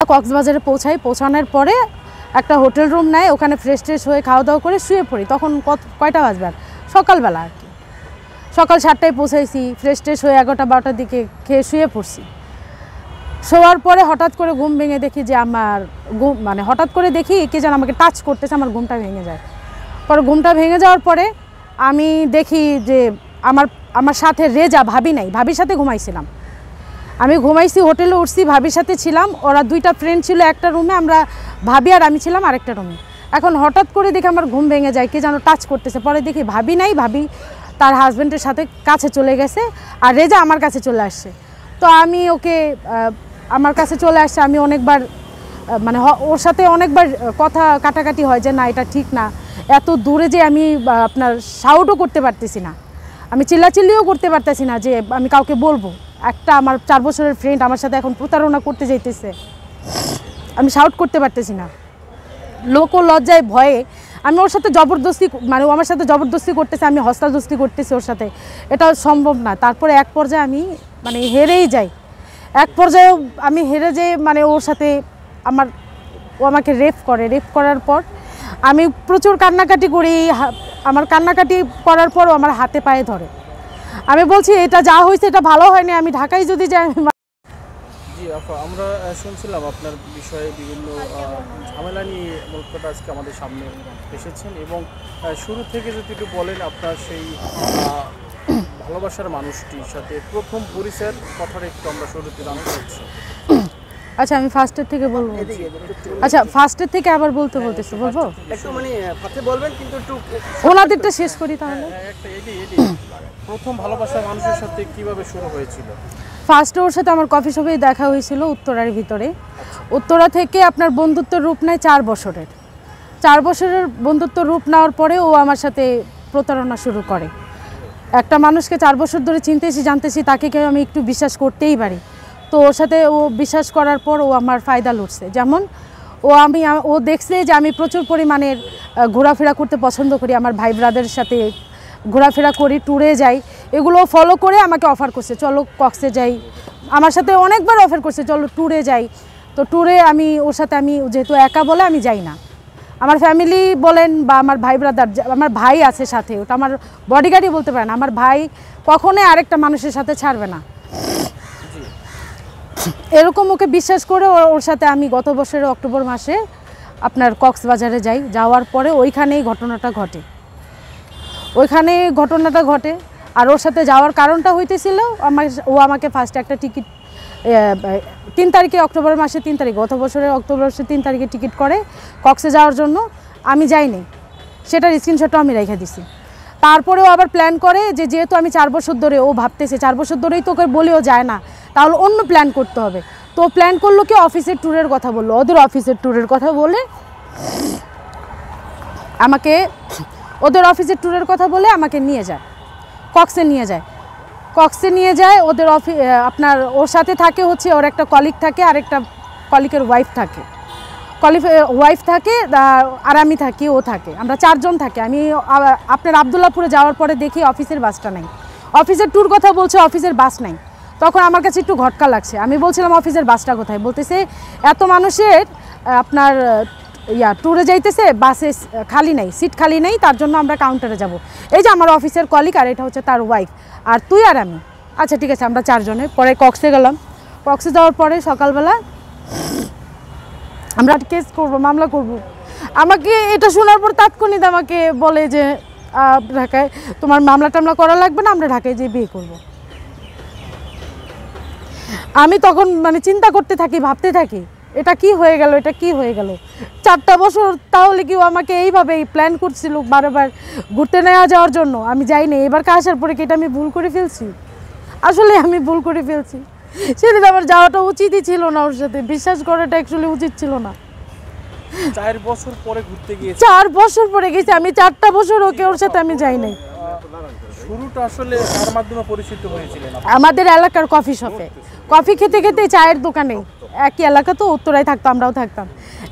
কক্সবাজারে পৌঁছানোর পরে একটা হোটেল রুম নেয়, ওখানে ফ্রেশ ট্রেশ হয়ে খাওয়া দাওয়া করে শুয়ে পড়ি। তখন কয়টা বাজবে আর সকালবেলা আর কি, সকাল 7টায় পৌঁছাইছি, ফ্রেশ ট্রেশ হয়ে 11টা-12টার দিকে খেয়ে শুয়ে পড়ছি। শোয়ার পরে হঠাৎ করে ঘুম ভেঙে দেখি যে আমার হঠাৎ করে দেখি কে যেন আমাকে টাচ করতেছে, আমার ঘুমটা ভেঙে যায়। পরে ঘুমটা ভেঙে যাওয়ার পরে আমি দেখি যে আমার সাথে রেজা, ভাবি নাই, ভাবির সাথে ঘুমাইছিলাম। আমি ঘুমাইছি, হোটেলে উঠছি, ভাবির সাথে ছিলাম। ওরা 2টা ফ্রেন্ড ছিল একটা রুমে, আমরা ভাবি আর আমি ছিলাম আরেকটা রুমে। এখন হঠাৎ করে দেখি আমার ঘুম ভেঙে যায়, কে যেন টাচ করতেছে। পরে দেখি ভাবি নাই, ভাবি তার হাজব্যান্ডের সাথে কাছে চলে গেছে, আর রেজা আমার কাছে চলে আসছে। তো আমি ওকে আমার কাছে চলে আসছে, আমি অনেকবার ওর সাথে অনেকবার কথা কাটাকাটি হয় যে না এটা ঠিক না, এত দূরে যে আমি আপনার শাউটও করতে পারতেছি না, আমি চিল্লাচিল্লিও করতে পারতেছি না যে আমি কাউকে বলবো। একটা আমার 4 বছরের ফ্রেন্ড আমার সাথে এখন প্রতারণা করতে যাইতেছে, আমি শাউট করতে পারতেছি না। লোক ও লজ্জায় ভয়ে আমি ওর সাথে জবরদস্তি, ও আমার সাথে জবরদস্তি করতেছে, আমি হস্তাদস্তি করতেছি ওর সাথে, এটা সম্ভব না। তারপরে এক পর্যায়ে আমি হেরেই যাই। এক পর্যায়ে আমি হেরে যাই, ওর সাথে ও আমাকে রেপ করার পর আমি প্রচুর কান্নাকাটি করি। আমার কান্নাকাটি করার পরও আমার হাতে পায়ে ধরে। আমি বলছি এটা যা হয়েছে এটা ভালো হয়নি, আমি ঢাকায় যদি যাই। জি আপা, আমরা শুনছিলাম আপনার বিষয়ে বিভিন্ন ঝামেলা নিয়ে মূলকথা আজকে আমাদের সামনে এসেছেন, এবং শুরু থেকে যদি একটু বলেন আপনার সেই ভালোবাসার মানুষটির সাথে প্রথম পরিচয়ের কথাটা একটু আমরা শুরুতে জানতে চাচ্ছি। আচ্ছা আমি ফার্স্টের থেকে বলবো। আচ্ছা ফার্স্টের থেকে আবার বলবো একটু ফাতে বলবেন, কিন্তু একটু ওনাদেরটা শেষ করি তাহলে। প্রথম ভালোবাসার মানুষের সাথে কিভাবে শুরু হয়েছিল? ফার্স্টে ওর সাথে আমার কফি শপে দেখা হয়েছিল উত্তরার ভিতরে। উত্তরা থেকে আপনার বন্ধুত্বের রূপ নেয় 4 বছরের। 4 বছরের বন্ধুত্ব রূপ নেওয়ার পরে ও আমার সাথে প্রতারণা শুরু করে। একটা মানুষকে 4 বছর ধরে চিনতেছি জানতেছি, তাকে কেউ আমি একটু বিশ্বাস করতেই পারি। তো ওর সাথে ও বিশ্বাস করার পর ও আমার ফায়দা লুটছে। যেমন ও দেখছে যে আমি প্রচুর পরিমাণের ঘোরাফেরা করতে পছন্দ করি, আমার ভাই ব্রাদারের সাথে ঘোরাফেরা করি, ট্যুরে যাই, এগুলো ফলো করে আমাকে অফার করছে চলো কক্সে যাই। আমার সাথে অনেকবার অফার করছে চলো ট্যুরে যাই। তো ট্যুরে ওর সাথে যেহেতু একা বলে আমি যাই না, আমার ফ্যামিলি বলেন বা আমার ভাই ব্রাদার, আমার ভাই আছে সাথে, ওটা আমার বডিগার্ডই বলতে পারেন। আমার ভাই কখনোই আরেকটা মানুষের সাথে ছাড়বে না। এরকম ওকে বিশ্বাস করে ওর সাথে আমি গত বছরের অক্টোবর মাসে আপনার কক্সবাজারে যাই। যাওয়ার পরে ওইখানেই ঘটনাটা ঘটে। আর ওর সাথে যাওয়ার কারণটা হইতেছিল ও আমাকে ফার্স্টে একটা টিকিট 3 তারিখে, অক্টোবর মাসে 3 তারিখ, গত বছরের অক্টোবর মাসে 3 তারিখে টিকিট করে কক্সে যাওয়ার জন্য। আমি যাইনি, সেটার স্ক্রিনশটও আমি রেখে দিছি। তারপরেও আবার প্ল্যান করে যে যেহেতু আমি 4 বছর ধরে, ও ভাবতেছে 4 বছর ধরেই তোকে বলেও যায় না, তাহলে অন্য প্ল্যান করতে হবে। তো প্ল্যান করলো কি অফিসের ট্যুরের কথা বললো, ওদের অফিসের ট্যুরের কথা বলে আমাকে নিয়ে যায়, কক্সে নিয়ে যায়। ওদের ওর সাথে থাকে হচ্ছে ওর একটা কলিগ থাকে, আর একটা কলিগের ওয়াইফ থাকে, আর আমি থাকি, ও থাকে, আমরা 4 জন থাকি। আমি আপনার আবদুল্লাহপুরে যাওয়ার পরে দেখি অফিসের বাসটা নাই, অফিসের ট্যুর কথা বলছে, অফিসের বাস নাই। তখন আমার কাছে একটু ঘটকা লাগছে, আমি বলছিলাম অফিসের বাসটা কোথায়, বলতেছে এত মানুষের আপনার ট্যুরে যাইতেছে, বাসে খালি নাই, সিট খালি নেই, তার জন্য আমরা কাউন্টারে যাব। এই যে আমার অফিসের কলিগ, আর এটা হচ্ছে তার ওয়াইফ, আর তুই আর আমি। আচ্ছা ঠিক আছে, আমরা 4 জনে পরে কক্সে গেলাম। কক্সে যাওয়ার পরে সকালবেলা আমরা কেস করব, মামলা করব। আমাকে এটা শোনার পর তাৎক্ষণিক আমাকে বলে যে ঢাকায় তোমার মামলা টামলা করা লাগবে না, আমরা ঢাকায় যেয়ে বিয়ে করব। আমি তখন চিন্তা করতে থাকি, ভাবতে থাকি এটা কি হয়ে গেল 4টা বছর, তাহলে কি আমাকে এইভাবেই প্ল্যান করছিল বারবার ঘুরতে নেওয়া যাওয়ার জন্য? আমি যাইনি, এবারকে আসার পরে কি এটা আমি ভুল করে ফেলছি? আসলে আমি ভুল করে ফেলছি। সেদিন আমার যাওয়াটা উচিতই ছিল না, ওর সাথে বিশ্বাস করাটা অ্যাকচুয়ালি উচিত ছিল না। 4 বছর পরে ঘুরতে গিয়েছি, 4 বছর পরে গেছি আমি, 4টা বছর ওর সাথে আমি যাই নাই। শুরুটা আসলে কার মাধ্যমে পরিচিত হয়েছিলেন? আমাদের এলাকার কফি শপে কফি খেতে খেতে, চায়ের দোকানে, একই এলাকা তো, উত্তরায় থাকতো, আমরাও থাকতাম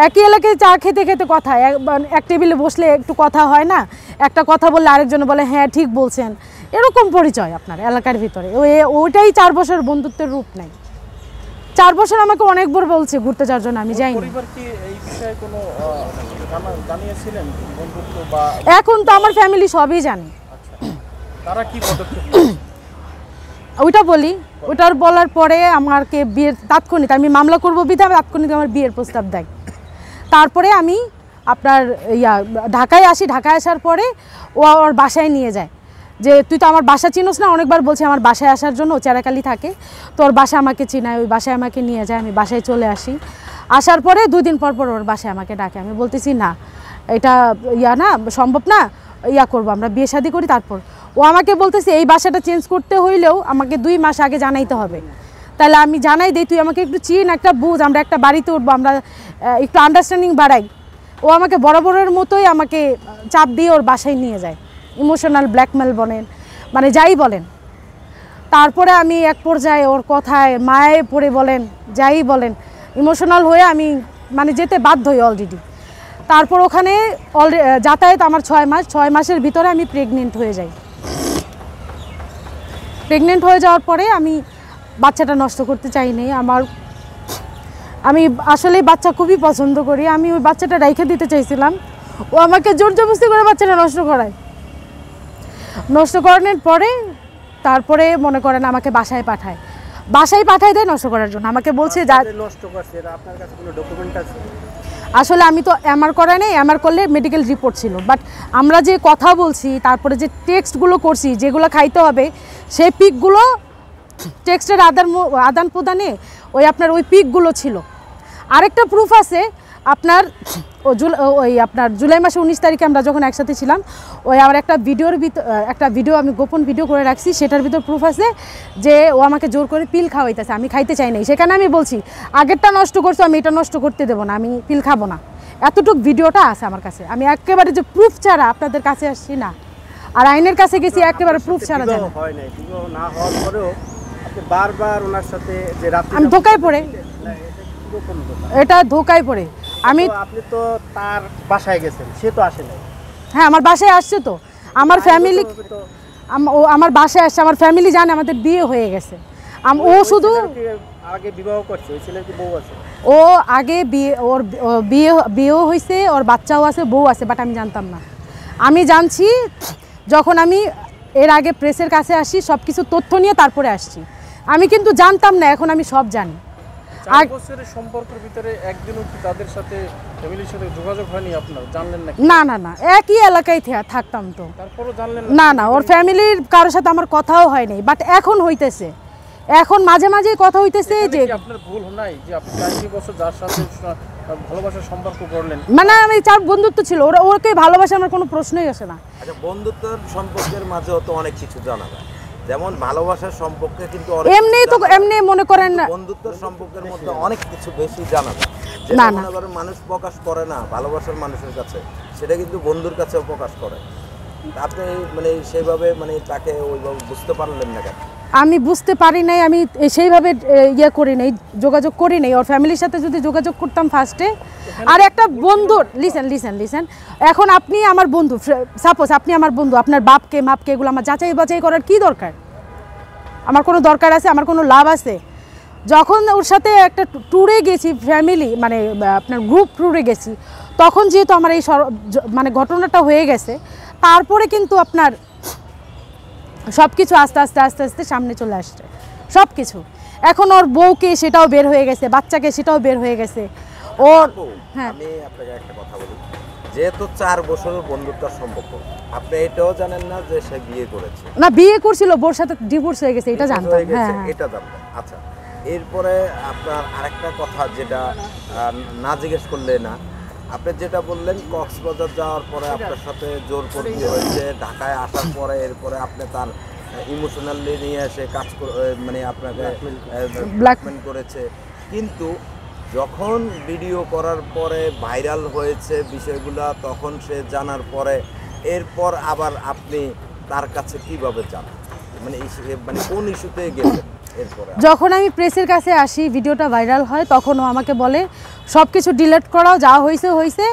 একই এলাকায়। চা খেতে খেতে কথা, এক টেবিলে বসলে একটু কথা হয় না, একটা কথা বললে আরেকজন বলে হ্যাঁ ঠিক বলছেন, এরকম পরিচয় আপনার এলাকার ভিতরে। ওইটাই 4 বছর বন্ধুত্বের রূপ নেয়। 4 বছর আমাকে অনেকবার বলছে ঘুরতে যাওয়ার জন্য, আমি যাইনি। পরিবার কি এই বিষয়ে কোনো জানিয়েছিলেন বন্ধুত্ব বা? এখন তো আমার ফ্যামিলি সবই জানে। আচ্ছা, তারা কি পদক্ষেপ নিয়েছে? ওইটা বলি, ওটার বলার পরে আমাকে বিয়ের তাৎক্ষণিক আমি মামলা করবো বিধা তাৎক্ষণিক আমার বিয়ের প্রস্তাব দেয়। তারপরে আমি আপনার ঢাকায় আসি, ঢাকায় আসার পরে ও ওর বাসায় নিয়ে যায়, যে তুই তো আমার বাসা চিনোস না, অনেকবার বলছি আমার বাসায় আসার জন্য, ও চেরাকালি থাকে, তো ওর বাসা আমাকে চিনায়, ওই বাসায় আমাকে নিয়ে যায়, আমি বাসায় চলে আসি। আসার পরে 2 দিন পর পর ওর বাসায় আমাকে ডাকে, আমি বলতেছি না এটা না সম্ভব না, করবো আমরা বিয়ে শাদী করি। তারপর ও আমাকে বলতেছে এই বাসাটা চেঞ্জ করতে হইলেও আমাকে 2 মাস আগে জানাইতে হবে। তাহলে আমি জানাই দিই, তুই আমাকে একটু চিন, একটা বুঝ, আমরা একটা বাড়িতে উঠবো, আমরা একটু আন্ডারস্ট্যান্ডিং বাড়াই। ও আমাকে বরাবরের মতোই আমাকে চাপ দিয়ে ওর বাসায় নিয়ে যায়, ইমোশনাল ব্ল্যাকমেল বলেন, মানে যাই বলেন। তারপরে আমি এক পর্যায়ে ওর কথায় মায়ে পড়ে বলেন, যাই বলেন, ইমোশনাল হয়ে আমি মানে যেতে বাধ্য হই অলরেডি। তারপর ওখানে যাতায়াত আমার 6 মাস, 6 মাসের ভিতরে আমি প্রেগনেন্ট হয়ে যাই। প্রেগনেন্ট হয়ে যাওয়ার পরে আমি বাচ্চাটা নষ্ট করতে চাইনি। আমি আসলে বাচ্চা খুবই পছন্দ করি, আমি ওই বাচ্চাটা রেখে দিতে চাইছিলাম, ও আমাকে জোর জবরদস্তি করে বাচ্চাটা নষ্ট করায়। নষ্ট করানোর পরে তারপরে মনে করেন আমাকে বাসায় পাঠায় দেয় নষ্ট করার জন্য। আমাকে বলছে যা নষ্ট করছে, আপনার কাছে কোনো ডকুমেন্ট আছে? আসলে আমি তো এমআর করাই নাই, এমআর করলে মেডিকেল রিপোর্ট ছিল, বাট আমরা যে কথা বলছি তারপরে যে টেক্সটগুলো করছি যেগুলো খাইতে হবে, সেই পিকগুলো টেক্সটের আদান প্রদানে আপনার ওই পিকগুলো ছিল। আরেকটা প্রুফ আছে আপনার, আপনার জুলাই মাসে 19 তারিখে আমরা যখন একসাথে ছিলাম, আমার একটা ভিডিও আমি গোপন ভিডিও করে রাখছি, সেটার ভিতর প্রুফ আছে যে ও আমাকে জোর করে পিল খাওয়াইতেছে, আমি খাইতে চাই নাই। সেখানে আমি বলছি আগেরটা নষ্ট করছো, আমি এটা নষ্ট করতে দেবো না, আমি পিল খাবো না। এতটুকু ভিডিওটা আছে আমার কাছে, আমি একেবারে যে প্রুফ ছাড়া আপনাদের কাছে আসছি না, আর আইনের কাছে গেছি একেবারে প্রুফ ছাড়া যায় না হওয়ার পরেও আপনি বারবার ওনার সাথে যে রাতে আমি ধোকায় পড়ে, এটা ধোকায় পড়ে আমি। আপনি তো তার বাসায় গেছেন, সে তো আসে নাই। হ্যাঁ, আমার বাসায় আসছে তো, আমার ফ্যামিলি, ও আমার বাসায় আসছে, আমার ফ্যামিলি জানে আমাদের বিয়ে হয়ে গেছে। ও শুধু আগে বিবাহ করছে, ওই ছেলের কি বউ আছে? ও আগে বিয়েও হয়েছে, ওর বাচ্চাও আছে, বউ আছে, বাট আমি জানতাম না। আমি জানছি যখন আমি এর আগে প্রেসের কাছে আসি, সব কিছু তথ্য নিয়ে তারপরে আসছি। আমি কিন্তু জানতাম না, এখন আমি সব জানি। 4 বছরের সম্পর্কের ভিতরে একদিনও কি তাদের সাথে, ফ্যামিলির সাথে যোগাযোগ হয়নি আপনার? জানলেন না? না, একই এলাকায় থাকতাম তো, তারপরও জানলেন না, ওর ফ্যামিলির কারোর সাথে আমার কথাও হয়নি, বাট এখন হইতেছে, এখন মাঝে মাঝে কথা হইতেছে যে আপনার ভুল নাই যে আপনি 4 বছর যার সাথে ভালোবাসার সম্পর্ক করলেন, মানে আমি 4 বন্ধুত্ব ছিল, ওকে ভালোবাসা আমার কোনো প্রশ্নই আসে না। আচ্ছা, বন্ধুত্বের সম্পর্কের মাঝেও তো অনেক কিছু জানা যায়, যেমন ভালোবাসার সম্পর্কে কিন্তু এমনি মনে করেন বন্ধুত্বের সম্পর্কের মধ্যে অনেক কিছু বেশি জানা যায়, না মনে করেন মানুষ প্রকাশ করে না ভালোবাসার মানুষের কাছে, সেটা কিন্তু বন্ধুর কাছেও প্রকাশ করে। আপনি মানে সেইভাবে মানে তাকে ওইভাবে বুঝতে পারলেন না কেন? আমি বুঝতে পারি নাই, আমি সেইভাবে করি নাই, যোগাযোগ করি নাই। ওর ফ্যামিলির সাথে যদি যোগাযোগ করতাম ফার্স্টে, আর একটা বন্ধু, লিসেন, এখন আপনি আমার বন্ধু, সাপোজ আপনি আমার বন্ধু, আপনার বাপকে মাপকে এগুলো আমার যাচাই বাছাই করার কি দরকার? আমার কোনো দরকার আছে? আমার কোনো লাভ আছে? যখন ওর সাথে একটা ট্যুরে গেছি, ফ্যামিলি মানে আপনার গ্রুপ ট্যুরে গেছি, তখন যেহেতু আমার এই মানে ঘটনাটা হয়ে গেছে, তারপরে কিন্তু আপনার সব কিছু আস্তে আস্তে সামনে চলে আসছে সব কিছু। এখন ওর বউকে সেটাও বের হয়ে গেছে, বাচ্চাকে সেটাও বের হয়ে গেছে ওর। হ্যাঁ, আমি আপনাকে একটা কথা বলি, যেহেতু 4 বছরের বন্ধুত্বের সম্পর্ক, আপনি এটাও জানেন না যে সে বিয়ে করেছে? না, বিয়ে করছিল, বোর সাথে ডিভোর্স হয়ে গেছে, এটা জানতাম। হ্যাঁ, এটা জানতাম। আচ্ছা, এরপরে আপনার আরেকটা কথা যেটা না জিজ্ঞেস করলে না, আপনি যেটা বললেন কক্সবাজার যাওয়ার পরে আপনার সাথে জোর করতে হয়েছে, ঢাকায় আসার পরে এরপরে আপনি তার ইমোশনালি নিয়ে এসে কাজ মানে আপনাকে ব্ল্যাকমেল করেছে, কিন্তু যখন ভিডিও করার পরে ভাইরাল হয়েছে বিষয়গুলো, তখন সে জানার পরে এরপর আবার আপনি তার কাছে কিভাবে যান, মানে কোন ইস্যুতে গেলেন? যখন আমি প্রেসের কাছে আসি, ভিডিওটা ভাইরাল হয়, তখন ও আমাকে বলে সব কিছু ডিলিট করাও, যা হয়েছে,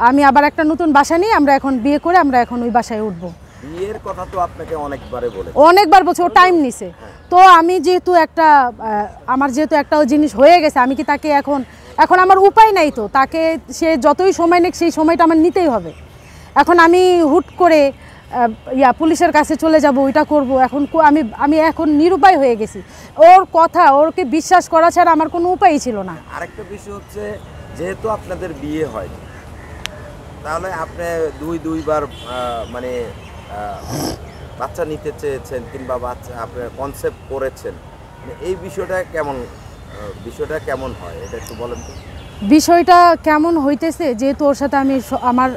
আমি আবার একটা নতুন বাসা নিয়ে আমরা এখন বিয়ে করে আমরা এখন ওই বাসায় উঠবো। বিয়ের কথা তো আপনাকে অনেকবারে বলে অনেকবার বলছে, ও টাইম নিছে। তো আমি যেহেতু একটা আমার যেহেতু একটা জিনিস হয়ে গেছে, আমি কি তাকে এখন আমার উপায় নাই, তো তাকে সে যতই সময় নেক সেই সময়টা আমার নিতেই হবে। এখন আমি হুট করে পুলিশের কাছে চলে যাব, ওইটা করব, এখন আমি এখন নিরুপায় হয়ে গেছি। ওর কথা, ওরকে বিশ্বাস করা ছাড়া আমার কোনো উপায়ই ছিল না। আরেকটা বিষয় হচ্ছে, যেহেতু আপনাদের বিয়ে হয় তাহলে আপনি দুইবার মানে বাচ্চা নিতে চেয়েছেন কিংবা বাচ্চা আপনি কনসেপ্ট করেছেন, মানে এই বিষয়টা কেমন হয় এটা একটু বলেন তো। বিষয়টা কেমন হইতেছে, যেহেতু ওর সাথে আমি আমার